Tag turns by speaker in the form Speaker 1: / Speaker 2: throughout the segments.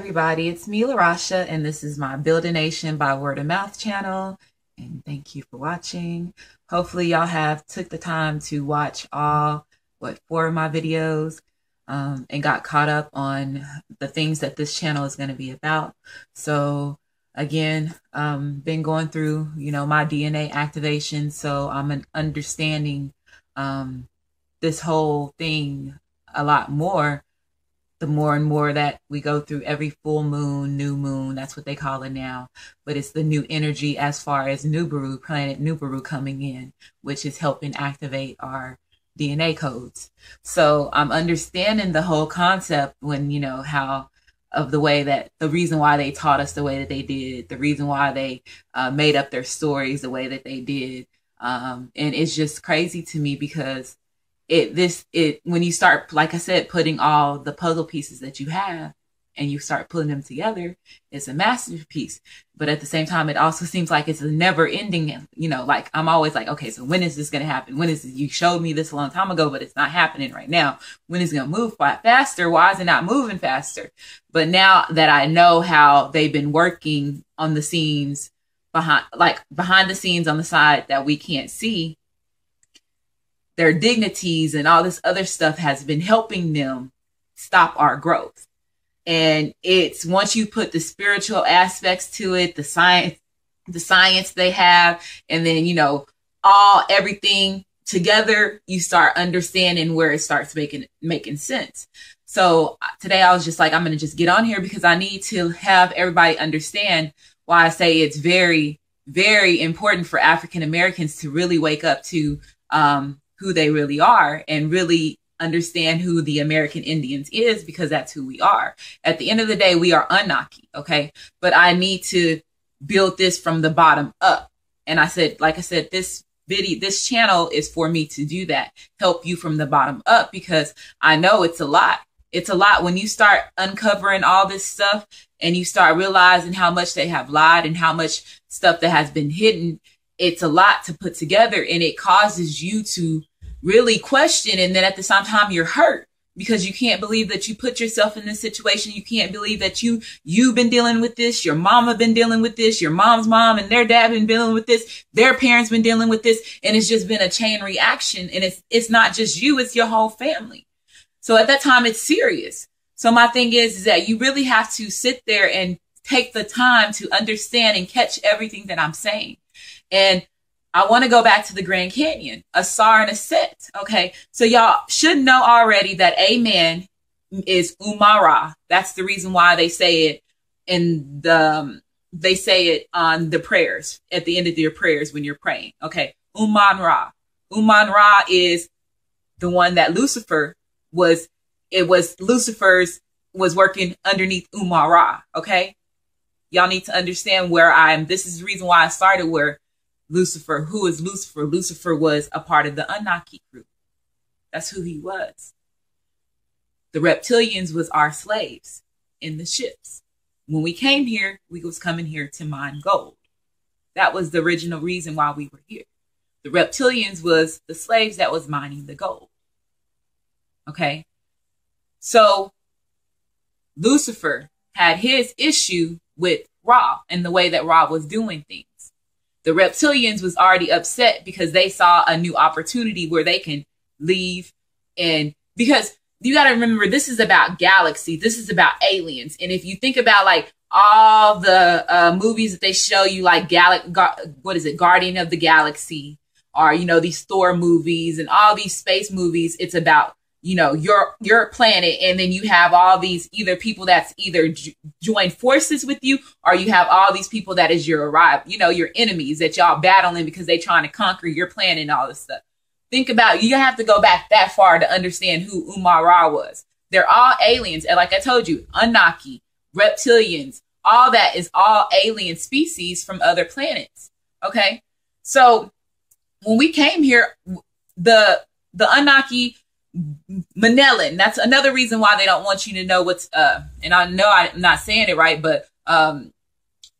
Speaker 1: everybody, it's me, Larasha, and this is my Build a Nation by Word of Mouth channel, and thank you for watching. Hopefully y'all have took the time to watch four of my videos and got caught up on the things that this channel is going to be about. So again, been going through, my DNA activation, so I'm understanding this whole thing a lot more. The more and more that we go through every full moon, new moon, that's what they call it now. But it's the new energy as far as Nibiru, planet Nibiru coming in, which is helping activate our DNA codes. So I'm understanding the whole concept when, how of the way that the reason why they taught us the way that they did, the reason why they made up their stories the way that they did. And it's just crazy to me because when you start, like I said, putting all the puzzle pieces that you have and you start putting them together, it's a masterpiece. But at the same time, it also seems like it's a never ending, like I'm always like, okay, so when is this going to happen? When is it? You showed me this a long time ago, but it's not happening right now. When is it going to move faster? Why is it not moving faster? But now that I know how they've been working on the scenes behind the scenes on the side that we can't see, their dignities and all this other stuff has been helping them stop our growth. And it's once you put the spiritual aspects to it, the science they have, and then, everything together, you start understanding where it starts making sense. So today I was just like, I'm going to just get on here because I need to have everybody understand why I say it's very, very important for African Americans to really wake up to, who they really are and really understand who the American Indians is, because that's who we are. At the end of the day, we are Anunnaki, okay? But I need to build this from the bottom up. And like I said, this channel is for me to do that, help you from the bottom up, because I know it's a lot. It's a lot when you start uncovering all this stuff and you start realizing how much they have lied and how much stuff that has been hidden. It's a lot to put together, and it causes you to really question. And then at the same time, you're hurt because you can't believe that you put yourself in this situation. You can't believe that you've been dealing with this. Your mama been dealing with this. Your mom's mom and their dad been dealing with this. Their parents been dealing with this. And it's just been a chain reaction. And it's not just you, it's your whole family. So at that time, it's serious. So my thing is that you really have to sit there and take the time to understand and catch everything that I'm saying. And I want to go back to the Grand Canyon, a Asar and a Set. Okay. So y'all should know already that Amen is Ummah-Ra. That's the reason why they say it they say it on the prayers at the end of your prayers when you're praying. Okay. Ummah-Ra. Ummah-Ra is the one that Lucifer's working underneath Ummah-Ra. Okay. Y'all need to understand this is the reason why I started where Lucifer, who is Lucifer? Lucifer was a part of the Anunnaki group. That's who he was. The reptilians was our slaves in the ships. When we came here, we was coming here to mine gold. That was the original reason why we were here. The reptilians was the slaves that was mining the gold. Okay. So Lucifer had his issue with Ra and the way that Ra was doing things. The reptilians was already upset because they saw a new opportunity where they can leave. And because you got to remember, this is about galaxy. This is about aliens. And if you think about like all the movies that they show you, like Guardian of the Galaxy, or, these Thor movies and all these space movies, it's about, your planet. And then you have all these either people that's either join forces with you, or you have all these people that is your your enemies that y'all battling because they trying to conquer your planet and all this stuff. Think about, you have to go back that far to understand who Ummah-Ra was. They're all aliens. And like I told you, Anunnaki, reptilians, all that is all alien species from other planets. Okay. So when we came here, the Anunnaki, Manellan, that's another reason why they don't want you to know what's and I know I'm not saying it right, but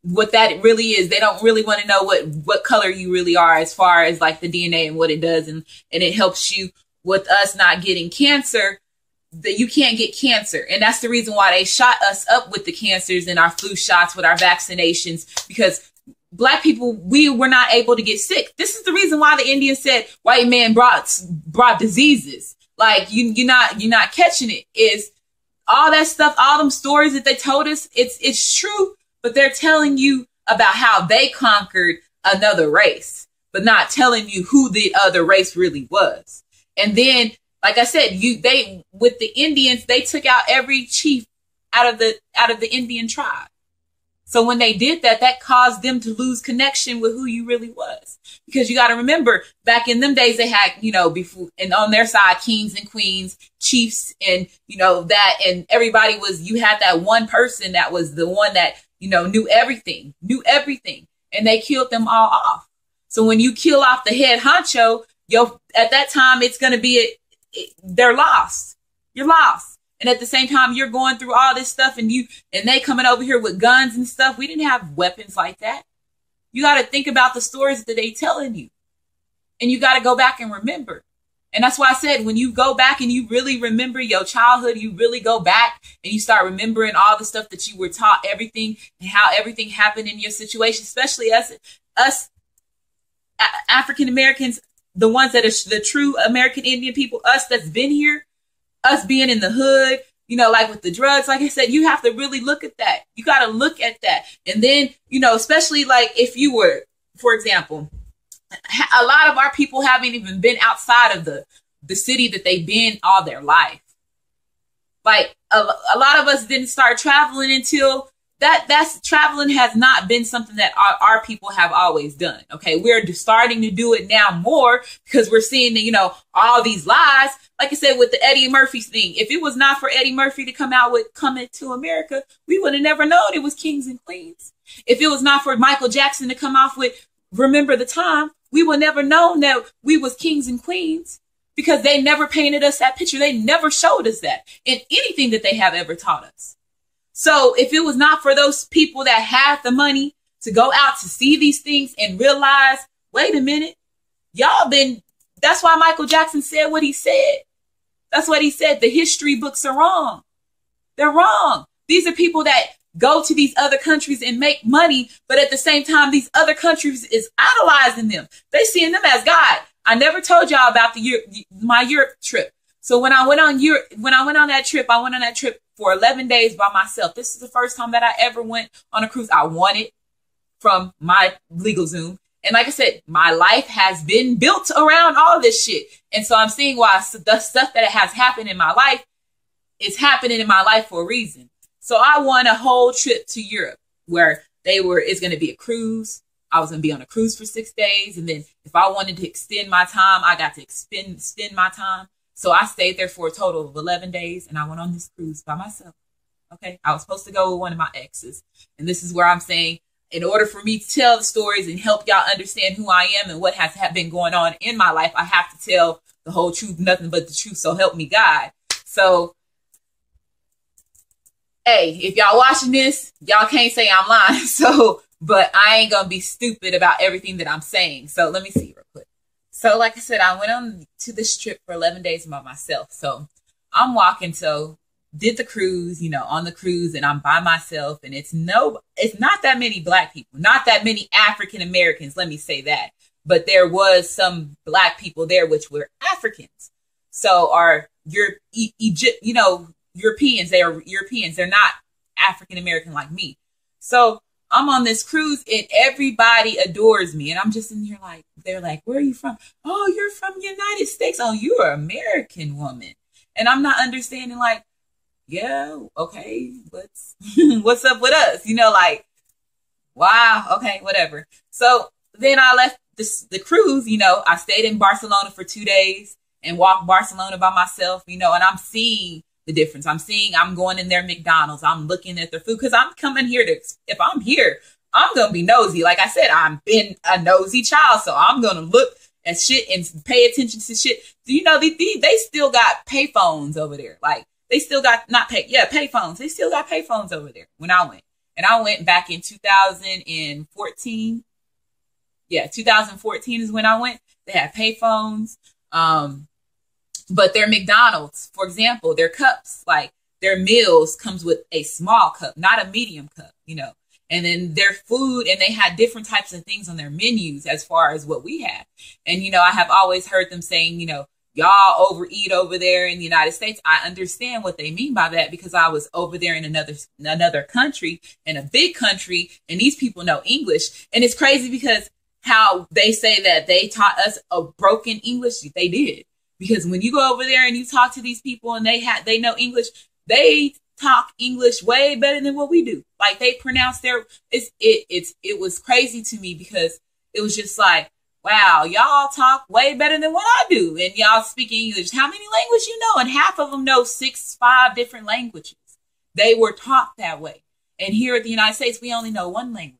Speaker 1: what that really is, they don't really want to know what color you really are as far as like the DNA and what it does, and it helps you with us not getting cancer. that you can't get cancer. And that's the reason why they shot us up with the cancers and our flu shots with our vaccinations, because Black people, we were not able to get sick. This is the reason why the Indians said white men brought diseases. Like you're not catching it. Is all that stuff, all them stories that they told us, it's true, but they're telling you about how they conquered another race, but not telling you who the other race really was. And then, like I said, with the Indians, they took out every chief out of the Indian tribe. So when they did that, that caused them to lose connection with who you really was. Because you got to remember, back in them days, they had, before, and on their side, kings and queens, chiefs, and, that, and everybody you had that one person that was the one that, knew everything. And they killed them all off. So when you kill off the head honcho, at that time, it's going to be, they're lost. You're lost. And at the same time, you're going through all this stuff and they coming over here with guns and stuff. We didn't have weapons like that. You got to think about the stories that they telling you, and you got to go back and remember. And that's why I said, when you go back and you really remember your childhood, you really go back and you start remembering all the stuff that you were taught, everything, and how everything happened in your situation, especially us African Americans, the ones that are the true American Indian people, us that's been here, us being in the hood, like with the drugs, like I said, you have to really look at that. You got to look at that. And then, especially like if you were, for example, a lot of our people haven't even been outside of the city that they've been all their life. Like a lot of us didn't start traveling until that's traveling has not been something that our people have always done. Okay. We're starting to do it now more because we're seeing, all these lies. Like I said, with the Eddie Murphy thing, if it was not for Eddie Murphy to come out with Coming to America, we would have never known it was Kings and Queens. If it was not for Michael Jackson to come off with Remember the Time, we would never known that we was Kings and Queens, because they never painted us that picture. They never showed us that in anything that they have ever taught us. So if it was not for those people that had the money to go out to see these things and realize, wait a minute, that's why Michael Jackson said what he said. That's what he said. The history books are wrong. They're wrong. These are people that go to these other countries and make money, but at the same time, these other countries is idolizing them. They seeing them as God. I never told y'all about my Europe trip. So when I went on that trip for 11 days by myself. This is the first time that I ever went on a cruise. I won it from my LegalZoom. And like I said, my life has been built around all this shit. And so I'm seeing why the stuff that has happened in my life is happening in my life for a reason. So I won a whole trip to Europe where it's going to be a cruise. I was going to be on a cruise for 6 days. And then if I wanted to extend my time, I got to extend my time. So I stayed there for a total of 11 days and I went on this cruise by myself. Okay. I was supposed to go with one of my exes. And this is where I'm saying, in order for me to tell the stories and help y'all understand who I am and what has been going on in my life, I have to tell the whole truth, nothing but the truth. So help me God. So, hey, if y'all watching this, y'all can't say I'm lying. So, but I ain't going to be stupid about everything that I'm saying. So let me see real quick. So like I said, I went on to this trip for 11 days by myself. So I'm walking. So did the cruise, on the cruise, and I'm by myself, and it's not that many Black people, not that many African Americans. Let me say that. But there was some Black people there, which were Africans. So Europeans, they are Europeans. They're not African American like me. So I'm on this cruise and everybody adores me. And I'm just in here like, they're like, where are you from? Oh, you're from the United States. Oh, you're an American woman. And I'm not understanding like, yeah, okay, what's up with us? Like, wow, okay, whatever. So then I left the cruise, I stayed in Barcelona for 2 days and walked Barcelona by myself, and I'm seeing the difference. I'm going in their McDonald's. I'm looking at their food because I'm coming here if I'm here, I'm going to be nosy. Like I said, I've been a nosy child. So I'm going to look at shit and pay attention to shit. Do they still got payphones over there? Like they still got payphones. They still got payphones over there when I went. And I went back in 2014. Yeah, 2014 is when I went. They had payphones. But their McDonald's, for example, their cups, like their meals comes with a small cup, not a medium cup, you know. And then their food, and they had different types of things on their menus as far as what we have. And, you know, I have always heard them saying, you know, y'all overeat over there in the United States. I understand what they mean by that because I was over there in another country, in a big country, and these people know English. And it's crazy because how they say that they taught us a broken English. They did. Because when you go over there and you talk to these people and they know English, they talk English way better than what we do. Like they pronounce it was crazy to me because it was just like, wow, y'all talk way better than what I do. And y'all speak English. How many languages you know? And half of them know 5 different languages. They were taught that way. And here at the United States, we only know one language.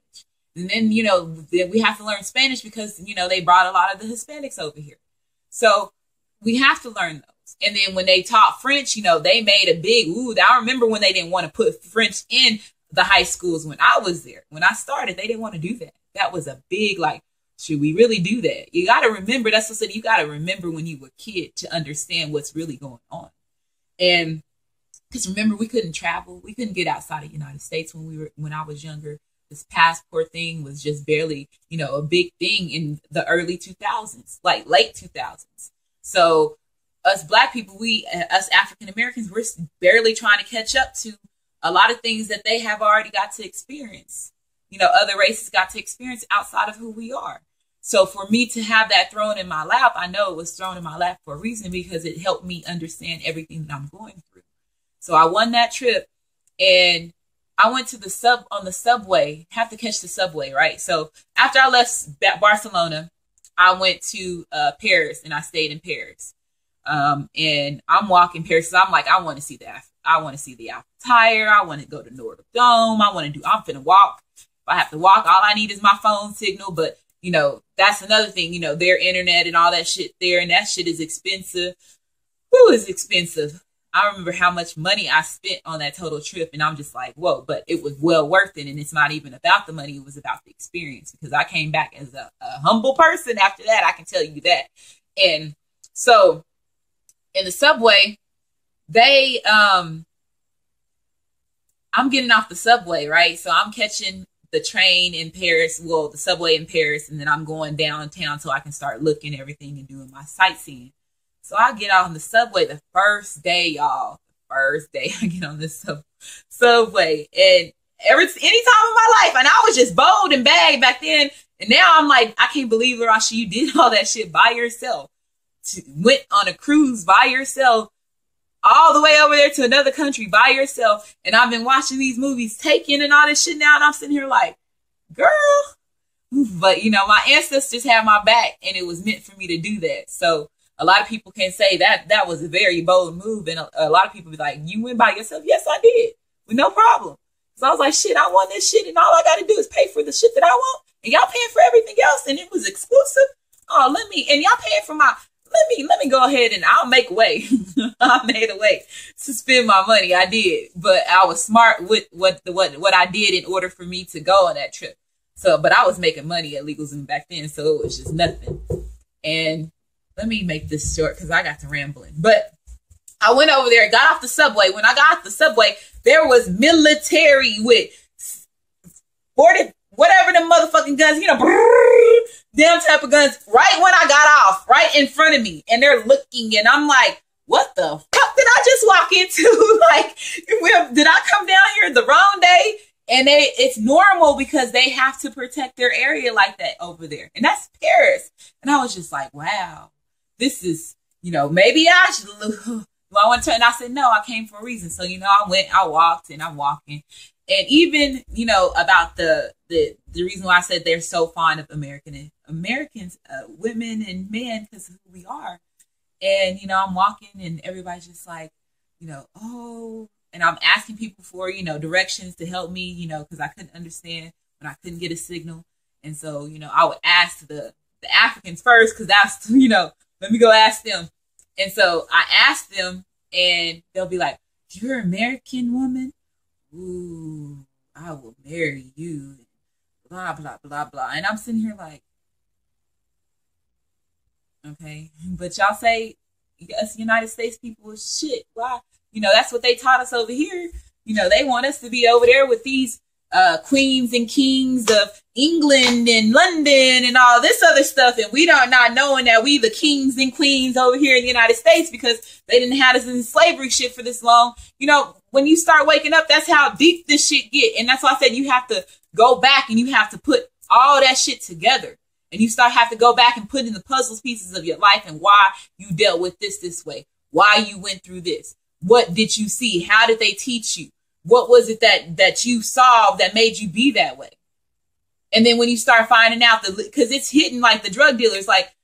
Speaker 1: And then, you know, we have to learn Spanish because, you know, they brought a lot of the Hispanics over here. So we have to learn those. And then when they taught French, you know, they made a big, I remember when they didn't want to put French in the high schools when I was there. When I started, they didn't want to do that. That was a big, like, should we really do that? You got to remember, that's what I said, you got to remember when you were a kid to understand what's really going on. And because remember, we couldn't travel. We couldn't get outside of the United States when I was younger. This passport thing was just barely, you know, a big thing in the early 2000s, like late 2000s. So us Black people, us African Americans, we're barely trying to catch up to a lot of things that they have already got to experience. You know, other races got to experience outside of who we are. So for me to have that thrown in my lap, I know it was thrown in my lap for a reason because it helped me understand everything that I'm going through. So I won that trip and I went to the subway, have to catch the subway, right? So after I left Barcelona, I went to Paris and I stayed in Paris. And I'm walking Paris. So I'm like, I want to see the Eiffel Tower. I want to go to Notre Dame. I'm finna walk. If I have to walk, all I need is my phone signal. But, you know, that's another thing, you know, their internet and all that shit there. And that shit is expensive. Who is expensive? I remember how much money I spent on that total trip. And I'm just like, whoa, but it was well worth it. And it's not even about the money. It was about the experience because I came back as a humble person after that. I can tell you that. And so in the subway, I'm getting off the subway, right? So I'm catching the train in Paris, the subway in Paris, and then I'm going downtown so I can start looking everything and doing my sightseeing. So I get on the subway the first day, y'all. The first day I get on this subway. And any time in my life, and I was just bold and bad back then. And now I'm like, I can't believe, Larasha, you did all that shit by yourself. Went on a cruise by yourself all the way over there to another country by yourself. And I've been watching these movies, Taken and all this shit now. And I'm sitting here like, girl. But, you know, my ancestors had my back and it was meant for me to do that. So a lot of people can say that was a very bold move. And a lot of people be like, you went by yourself? Yes, I did. With no problem. So I was like, shit, I want this shit. And all I got to do is pay for the shit that I want. And y'all paying for everything else. And it was exclusive. Oh, and y'all paying for let me go ahead and I'll make a way. I made a way to spend my money. I did, but I was smart with what I did in order for me to go on that trip. So, but I was making money at LegalZoom back then. So it was just nothing. And let me make this short because I got to rambling, but I went over there, got off the subway. When I got off the subway, there was military with 40, whatever the motherfucking guns, you know, them type of guns, right when I got off, right in front of me. And they're looking and I'm like, what the fuck did I just walk into? Like, did I come down here the wrong day? And it's normal because they have to protect their area like that over there. And that's Paris. And I was just like, wow, this is, you know, maybe I should look. Well, I went to, and I said, no, I came for a reason. So, you know, I walked and I'm walking. And even, you know, about the reason why I said they're so fond of Americans, women and men, because of who we are. And, you know, I'm walking and everybody's just like, you know, oh, and I'm asking people for, you know, directions to help me, you know, because I couldn't understand when I couldn't get a signal. And so, you know, I would ask the Africans first because that's, you know, let me go ask them. And so I asked them and they'll be like, you're an American woman? Ooh, I will marry you. Blah, blah, blah, blah. And I'm sitting here like, okay. But y'all say us United States people is shit. Why? You know, that's what they taught us over here. You know, they want us to be over there with these queens and kings of England and London and all this other stuff, and we don't not knowing that we the kings and queens over here in the United States because they didn't have us in slavery shit for this long. You know, when you start waking up, that's how deep this shit get, and that's why I said you have to go back and you have to put all that shit together, and you have to go back and put in the puzzle pieces of your life and why you dealt with this way, why you went through this, what did you see, how did they teach you. What was it that you saw that made you be that way? And then when you start finding out, because it's hitting like the drug dealers, like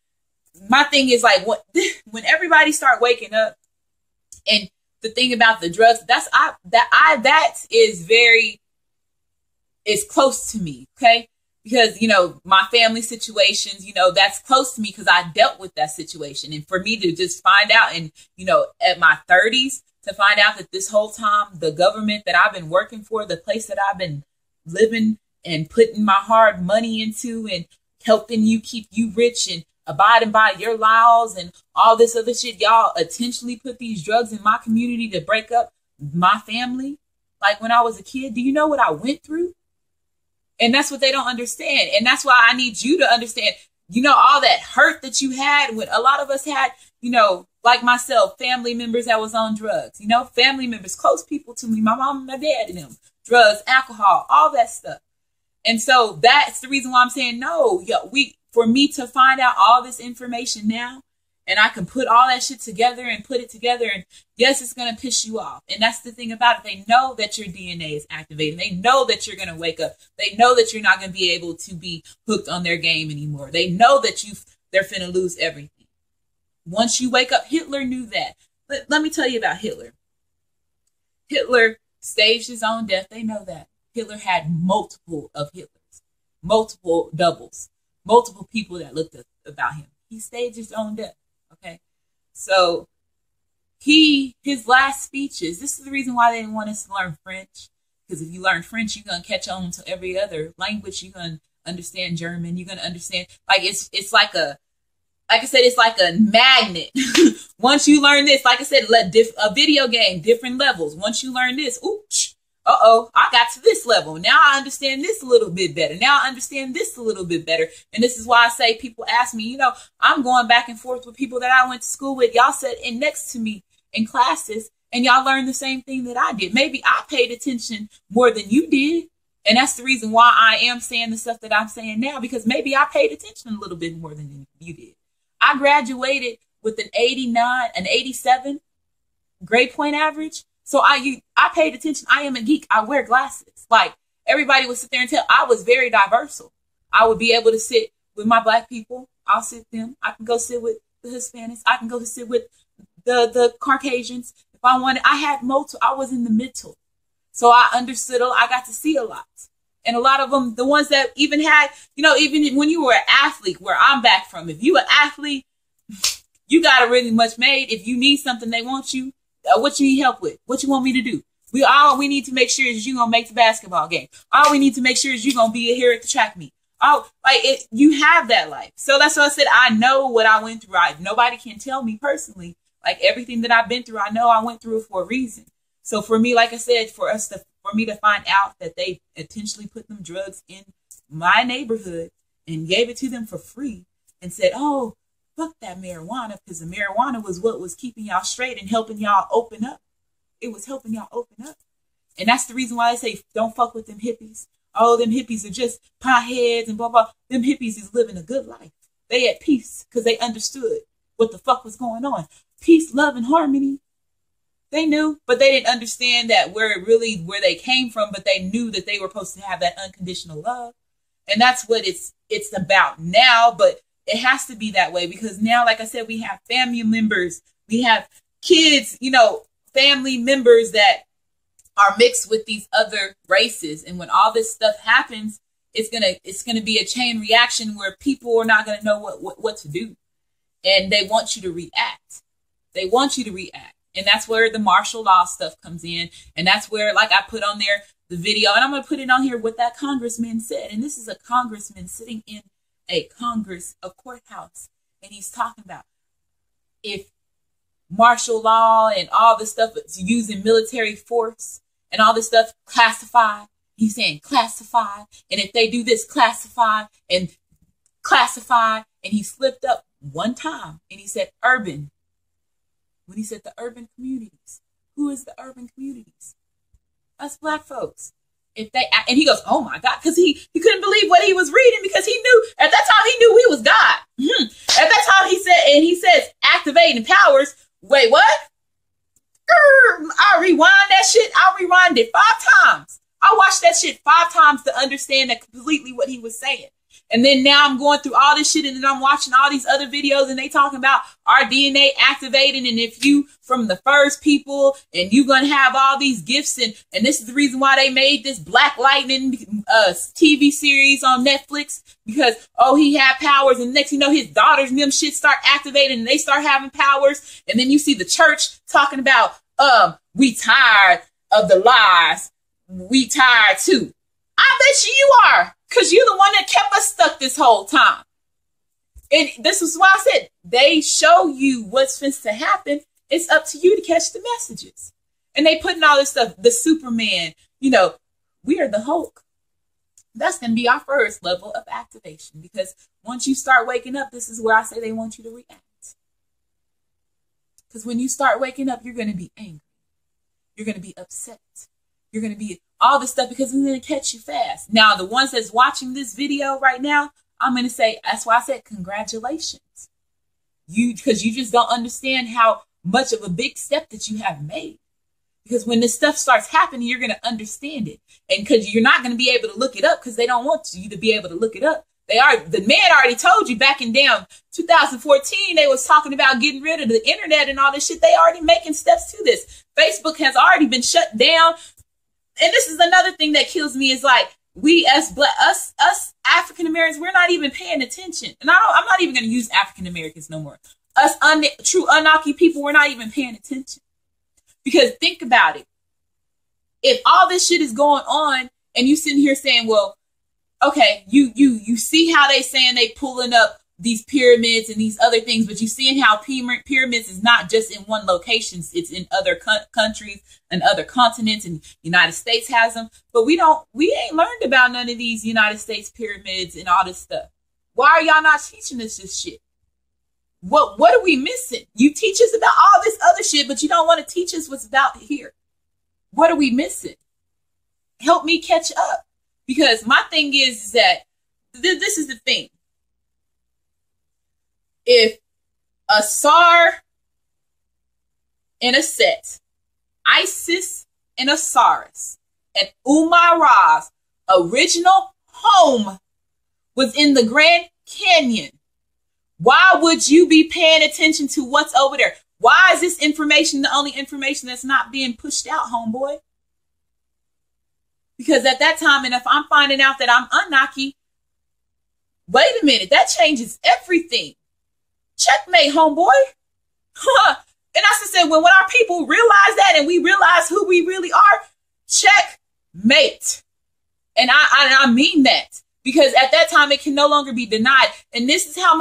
Speaker 1: my thing is like when everybody start waking up, and the thing about the drugs, that is close to me, okay? Because, you know, my family situations, you know, that's close to me because I dealt with that situation. And for me to just find out, and, you know, at my 30s, to find out that this whole time, the government that I've been working for, the place that I've been living and putting my hard money into and helping you keep you rich and abiding by your laws and all this other shit, y'all intentionally put these drugs in my community to break up my family. Like when I was a kid, do you know what I went through? And that's what they don't understand. And that's why I need you to understand, you know, all that hurt that you had when a lot of us had, you know, like myself, family members that was on drugs, you know, family members, close people to me, my mom and my dad and them, drugs, alcohol, all that stuff. And so that's the reason why I'm saying, no, for me to find out all this information now, and I can put all that shit together and put it together. And yes, it's going to piss you off. And that's the thing about it. They know that your DNA is activated. They know that you're going to wake up. They know that you're not going to be able to be hooked on their game anymore. They know that they're finna lose everything. Once you wake up, Hitler knew that. But let me tell you about Hitler. Hitler staged his own death. They know that. Hitler had multiple of Hitlers, multiple doubles, multiple people that looked about him. He staged his own death. Okay. So his last speeches, this is the reason why they didn't want us to learn French. Because if you learn French, you're going to catch on to every other language. You're going to understand German. You're going to understand, like I said, it's like a magnet. Once you learn this, like I said, a video game, different levels. Once you learn this, I got to this level. Now I understand this a little bit better. Now I understand this a little bit better. And this is why I say people ask me, you know, I'm going back and forth with people that I went to school with. Y'all sat in next to me in classes and y'all learned the same thing that I did. Maybe I paid attention more than you did. And that's the reason why I am saying the stuff that I'm saying now, because maybe I paid attention a little bit more than you did. I graduated with an 87 grade point average. So I paid attention. I am a geek. I wear glasses. Like everybody would sit there and tell. I was very diverse. I would be able to sit with my black people. I'll sit them. I can go sit with the Hispanics. I can go sit with the Caucasians. If I wanted, I had multiple. I was in the middle. So I understood. I got to see a lot. And a lot of them, the ones that even had, you know, even when you were an athlete, where I'm back from, if you an athlete, you got it really much made. If you need something, they want you. What you need help with? What you want me to do? All we need to make sure is you gonna make the basketball game. All we need to make sure is you gonna be here at the track meet. You have that life. So that's what I said. I know what I went through. Nobody can tell me personally. Like everything that I've been through, I know I went through it for a reason. So for me, like I said, for me to find out that they intentionally put them drugs in my neighborhood and gave it to them for free and said, oh, fuck that marijuana, because the marijuana was what was keeping y'all straight and helping y'all open up. It was helping y'all open up. And that's the reason why I say don't fuck with them hippies. Oh, them hippies are just potheads and blah, blah. Them hippies is living a good life. They at peace because they understood what the fuck was going on. Peace, love, and harmony. They knew, but they didn't understand that where they came from, but they knew that they were supposed to have that unconditional love. And that's what it's about now, but it has to be that way because now, like I said, we have family members, we have kids, you know, family members that are mixed with these other races. And when all this stuff happens, it's gonna be a chain reaction where people are not gonna know what to do. And they want you to react. They want you to react. And that's where the martial law stuff comes in. And that's where, like I put on there the video, and I'm going to put it on here what that congressman said. And this is a congressman sitting in a courthouse. And he's talking about if martial law and all this stuff, using military force and all this stuff, classified. He's saying classified. And if they do this, classified and classified. And he slipped up one time and he said urban. When he said the urban communities. Who is the urban communities? Us black folks. If they, and he goes, oh my God, because he couldn't believe what he was reading, because he knew at that time, he knew he was God. At that time he said, and he says activating powers. Wait, what? I rewind that shit. I rewind it 5 times. I watched that shit 5 times to understand that completely what he was saying. And then now I'm going through all this shit, and then I'm watching all these other videos, and they talking about our DNA activating, and if you from the first people, and you gonna have all these gifts, and this is the reason why they made this Black Lightning TV series on Netflix, because he had powers, and next you know his daughters and them shit start activating, and they start having powers, and then you see the church talking about we tired of the lies, we tired too. I bet you are. Because you're the one that kept us stuck this whole time. And this is why I said, they show you what's supposed to happen. It's up to you to catch the messages. And they put in all this stuff, the Superman, we are the Hulk. That's going to be our first level of activation. Because once you start waking up, this is where I say they want you to react. Because when you start waking up, you're going to be angry. You're going to be upset. You're going to be all this stuff, because it's going to catch you fast. Now, the ones that's watching this video right now, I'm going to say, that's why I said congratulations. Because you just don't understand how much of a big step that you have made. Because when this stuff starts happening, you're going to understand it. And because you're not going to be able to look it up, because they don't want you to be able to look it up. The man already told you back in 2014, they was talking about getting rid of the internet and all this shit. They already making steps to this. Facebook has already been shut down. And this is another thing that kills me, is like, we as us African Americans, we're not even paying attention. And I'm not even going to use African Americans no more. Us true Anunnaki people, we're not even paying attention. Because think about it. If all this shit is going on and you sitting here saying, well, okay, you see how they saying they pulling up these pyramids and these other things, but you seeing how pyramids is not just in one location. It's in other countries and other continents, and United States has them. But we ain't learned about none of these United States pyramids and all this stuff. Why are y'all not teaching us this shit? What are we missing? You teach us about all this other shit, but you don't want to teach us what's about here. What are we missing? Help me catch up. Because my thing is that this is the thing. If a Sar and a Set, Isis and Osiris, and Umara's original home was in the Grand Canyon, why would you be paying attention to what's over there? Why is this information the only information that's not being pushed out, homeboy? Because at that time, and if I'm finding out that I'm Anunnaki, wait a minute, that changes everything. Checkmate, homeboy. And I said, when our people realize that, and we realize who we really are, checkmate. And I mean that, because at that time it can no longer be denied. And this is how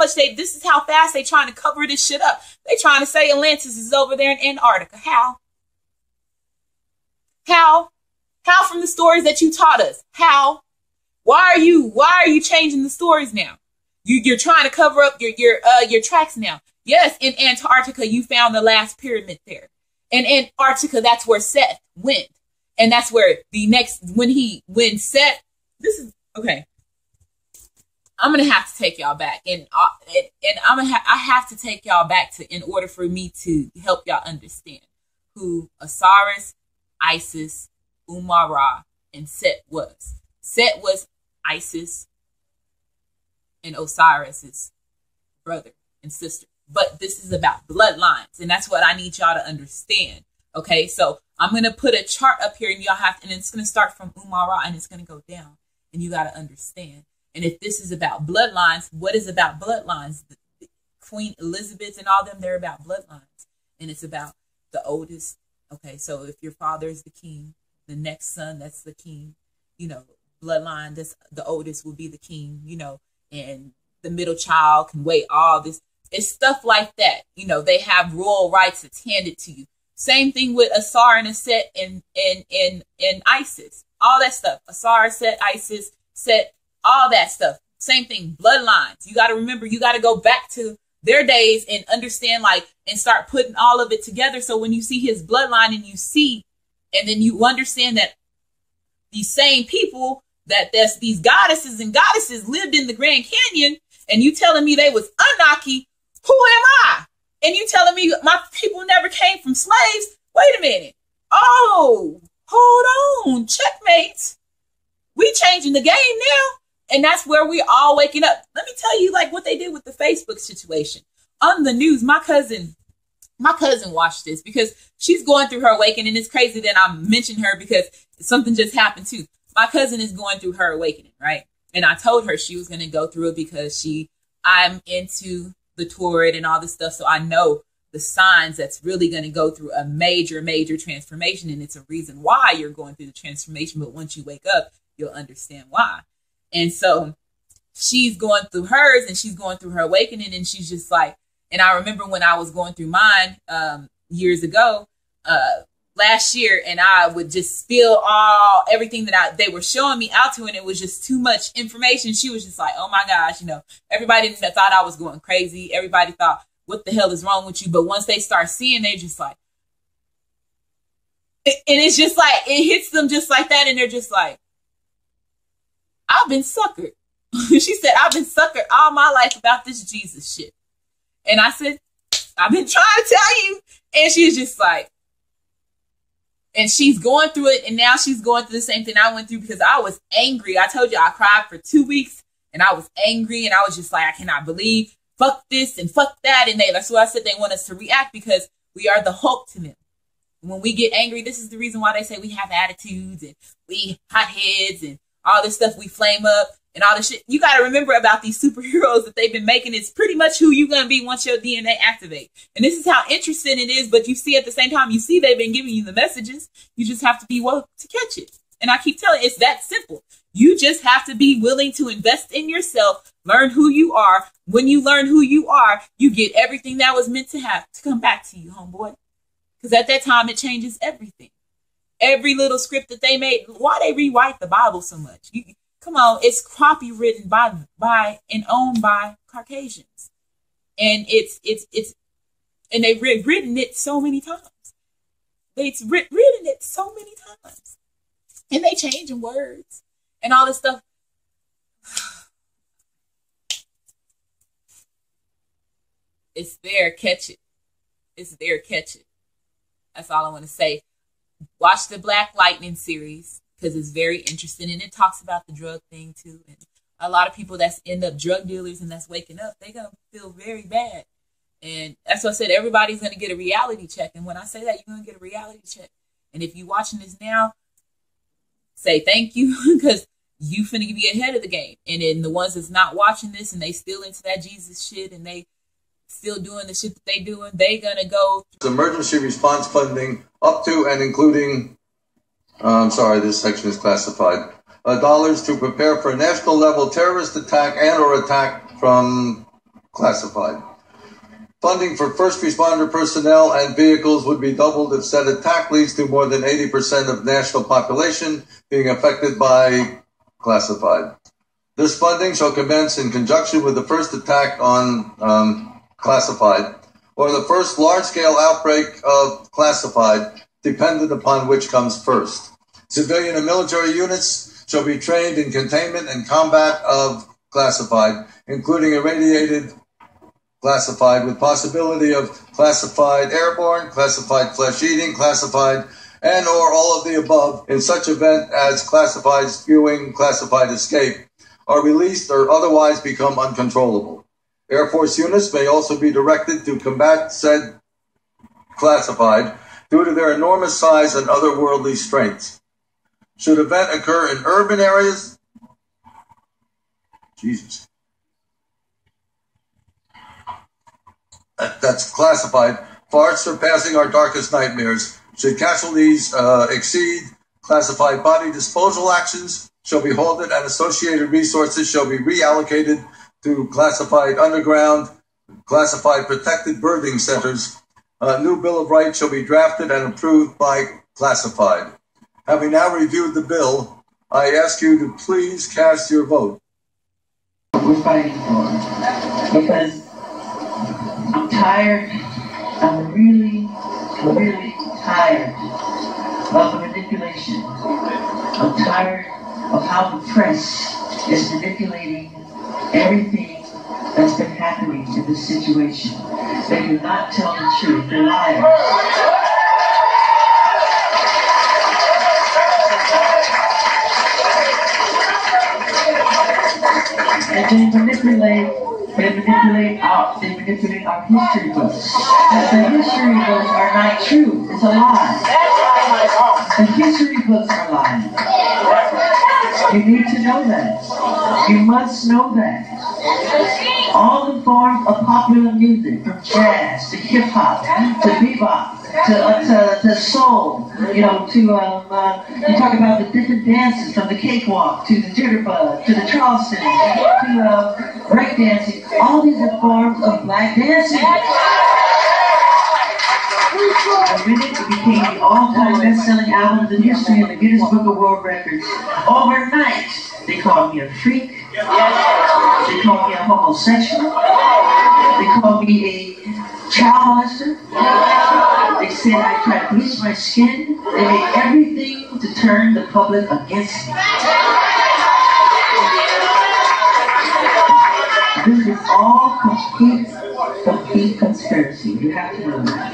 Speaker 1: fast they trying to cover this shit up. They trying to say Atlantis is over there in Antarctica. How? How from the stories that you taught us? How? Why are you changing the stories now? You're trying to cover up your tracks now. Yes, in Antarctica, you found the last pyramid there. In Antarctica, that's where Seth went. And that's where when Seth, this is, okay. I'm going to have to take y'all back. And I have to take y'all back in order for me to help y'all understand who Osiris, Isis, Umar-Ra, and Set was. Set was Isis and Osiris's brother and sister. But this is about bloodlines, and that's what I need y'all to understand. Okay, so I'm going to put a chart up here, and y'all and it's going to start from Umar-Ra, and it's going to go down, and you got to understand. And if this is about bloodlines, what is about bloodlines? Queen Elizabeth and all them, they're about bloodlines, and it's about the oldest. Okay, so if your father is the king, the next son, that's the king, bloodline, that's the oldest will be the king, and the middle child can wait all this. It's stuff like that. You know, they have royal rights that's handed to you. Same thing with Asar and Aset and Isis. All that stuff. Asar, Set, Isis, Set, all that stuff. Same thing. Bloodlines. You got to remember, you got to go back to their days and understand, like, and start putting all of it together. So when you see his bloodline and you see, and then you understand that these same people, that there's these goddesses and goddesses lived in the Grand Canyon, and you telling me they was Anunnaki, who am I? And you telling me my people never came from slaves? Wait a minute. Oh, hold on. Checkmate. We changing the game now. And that's where we all waking up. Let me tell you, like, what they did with the Facebook situation. On the news, my cousin watched this because she's going through her awakening. And it's crazy that I mentioned her because something just happened too. My cousin is going through her awakening, right? And I told her she was going to go through it because I'm into the Torah and all this stuff. So I know the signs that's really going to go through a major, major transformation. And it's a reason why you're going through the transformation. But once you wake up, you'll understand why. And so she's going through hers and she's going through her awakening. And she's just like, and I remember when I was going through mine years ago, last year, and I would just spill everything that they were showing me out to, and it was just too much information. She was just like, oh my gosh, you know, everybody thought I was going crazy. Everybody thought, what the hell is wrong with you? But once they start seeing, they just like, and it's just like, it hits them just like that. And they're just like, I've been suckered. She said, I've been suckered all my life about this Jesus shit. And I said, I've been trying to tell you. And she's just like, and she's going through it, and now she's going through the same thing I went through because I was angry. I told you I cried for 2 weeks, and I was angry, and I was just like, I cannot believe, fuck this and fuck that. And that's why I said they want us to react because we are the Hulk to them. When we get angry, this is the reason why they say we have attitudes and we hot heads and all this stuff. We flame up and all this shit. You got to remember about these superheroes that they've been making. It's pretty much who you're going to be once your DNA activate. And this is how interesting it is. But you see, at the same time, you see they've been giving you the messages. You just have to be woke to catch it. And I keep telling you, it's that simple. You just have to be willing to invest in yourself, learn who you are. When you learn who you are, you get everything that was meant to have to come back to you, homeboy. Because at that time, it changes everything. Every little script that they made, why they rewrite the Bible so much? Come on, it's copywritten by and owned by Caucasians. And and they've written it so many times. They've written it so many times. And they changing words and all this stuff. It's there, catch it. It's there, catch it. That's all I want to say. Watch the Black Lightning series because it's very interesting, and it talks about the drug thing too. And a lot of people that's end up drug dealers and that's waking up, they're going to feel very bad. And that's what I said, everybody's going to get a reality check. And when I say that, you're going to get a reality check. And if you're watching this now, say thank you because you finna be ahead of the game. And then the ones that's not watching this and they still into that Jesus shit and they still doing the shit that they doing, they gonna go
Speaker 2: emergency response funding up to and including this section is classified dollars to prepare for a national level terrorist attack and or attack from classified. Funding for first responder personnel and vehicles would be doubled if said attack leads to more than 80% of national population being affected by classified. This funding shall commence in conjunction with the first attack on classified, or the first large-scale outbreak of classified, dependent upon which comes first. Civilian and military units shall be trained in containment and combat of classified, including irradiated classified, with possibility of classified airborne, classified flesh-eating, classified, and or all of the above in such event as classified spewing, classified escape, are released or otherwise become uncontrollable. Air Force units may also be directed to combat said classified due to their enormous size and otherworldly strengths. Should event occur in urban areas, that's classified, far surpassing our darkest nightmares. Should casualties exceed classified, body disposal actions shall be halted and associated resources shall be reallocated to classified underground classified protected birthing centers. A new Bill of Rights shall be drafted and approved by classified. Having now reviewed the bill, I ask you to please cast your vote.
Speaker 3: We're fighting for because I'm tired. I'm really tired of the manipulation. I'm tired of how the press is manipulating everything that's been happening in this situation. They do not tell the truth. They're liars. And they manipulate our history books. The history books are not true. It's a lie. The history books are lying. You need to know that. You must know that. All the forms of popular music, from jazz to hip hop to bebop to soul, you talk about the different dances, from the cakewalk to the jitterbug to the Charleston to break dancing. All these are forms of black dancing. The minute it became the all-time best-selling album in history in the Guinness Book of World Records, overnight they called me a freak. They called me a homosexual. They called me a child molester. They said I tried to bleach my skin. They made everything to turn the public against me. This is all complete conspiracy. You have to know that.